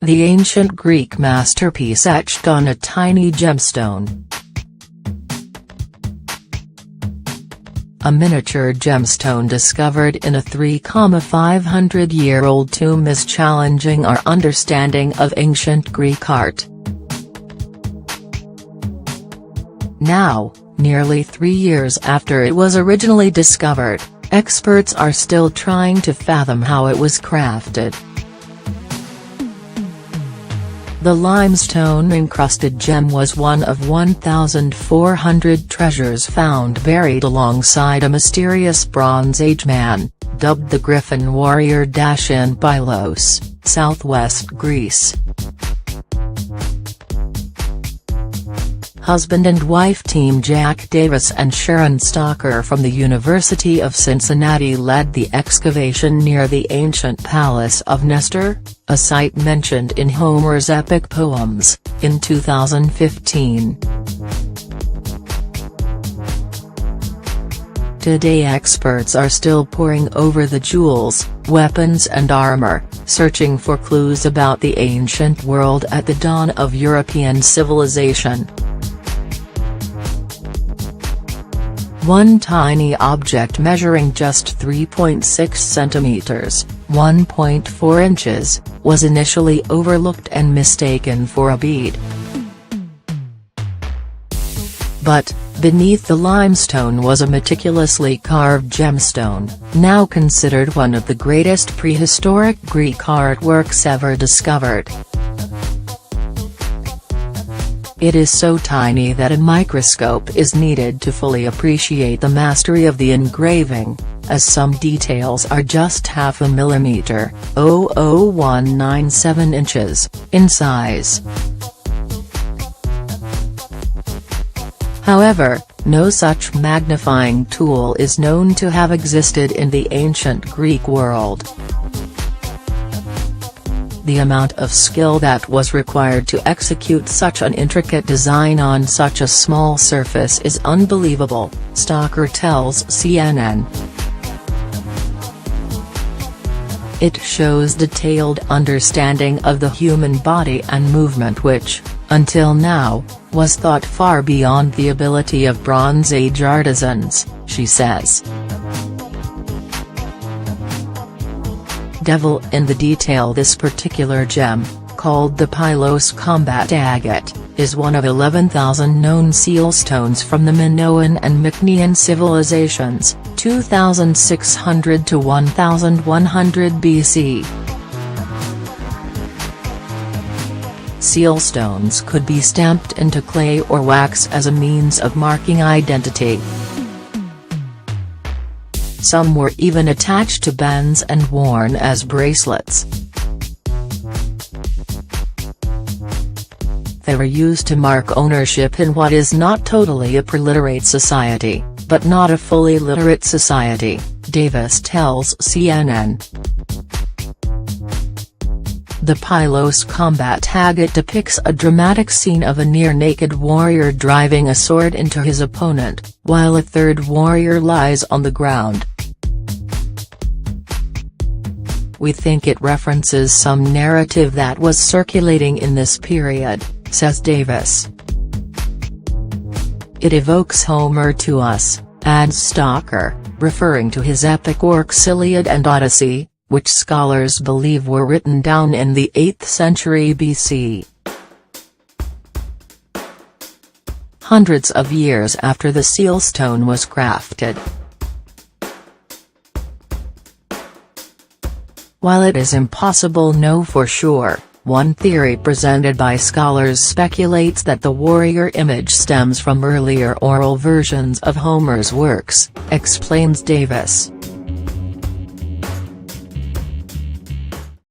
the ancient Greek masterpiece etched on a tiny gemstone. A miniature gemstone discovered in a 3,500-year-old tomb is challenging our understanding of ancient Greek art. Now, nearly 3 years after it was originally discovered, experts are still trying to fathom how it was crafted. The limestone-encrusted gem was one of 1,400 treasures found buried alongside a mysterious Bronze Age man, dubbed the Griffin Warrior in Pylos, southwest Greece. Husband and wife team Jack Davis and Sharon Stocker from the University of Cincinnati led the excavation near the ancient Palace of Nestor, a site mentioned in Homer's epic poems, in 2015. Today experts are still poring over the jewels, weapons and armor, searching for clues about the ancient world at the dawn of European civilization. One tiny object measuring just 3.6 centimeters, 1.4 inches, was initially overlooked and mistaken for a bead. But, beneath the limestone was a meticulously carved gemstone, now considered one of the greatest prehistoric Greek artworks ever discovered. It is so tiny that a microscope is needed to fully appreciate the mastery of the engraving, as some details are just half a millimeter (0.0197 inches) in size. However, no such magnifying tool is known to have existed in the ancient Greek world. The amount of skill that was required to execute such an intricate design on such a small surface is unbelievable, Stocker tells CNN. It shows detailed understanding of the human body and movement which, until now, was thought far beyond the ability of Bronze Age artisans, she says. Devil in the detail. This particular gem, called the Pylos combat agate, is one of 11,000 known seal stones from the Minoan and Mycenaean civilizations, 2600 to 1100 BC. Seal stones could be stamped into clay or wax as a means of marking identity. Some were even attached to bands and worn as bracelets. They were used to mark ownership in what is not totally a preliterate society, but not a fully literate society, Davis tells CNN. The Pylos combat agate depicts a dramatic scene of a near-naked warrior driving a sword into his opponent, while a third warrior lies on the ground. We think it references some narrative that was circulating in this period, says Davis. It evokes Homer to us, adds Stocker, referring to his epic works Iliad and Odyssey, which scholars believe were written down in the 8th century BC. Hundreds of years after the seal stone was crafted. While it is impossible to know for sure, one theory presented by scholars speculates that the warrior image stems from earlier oral versions of Homer's works, explains Davis.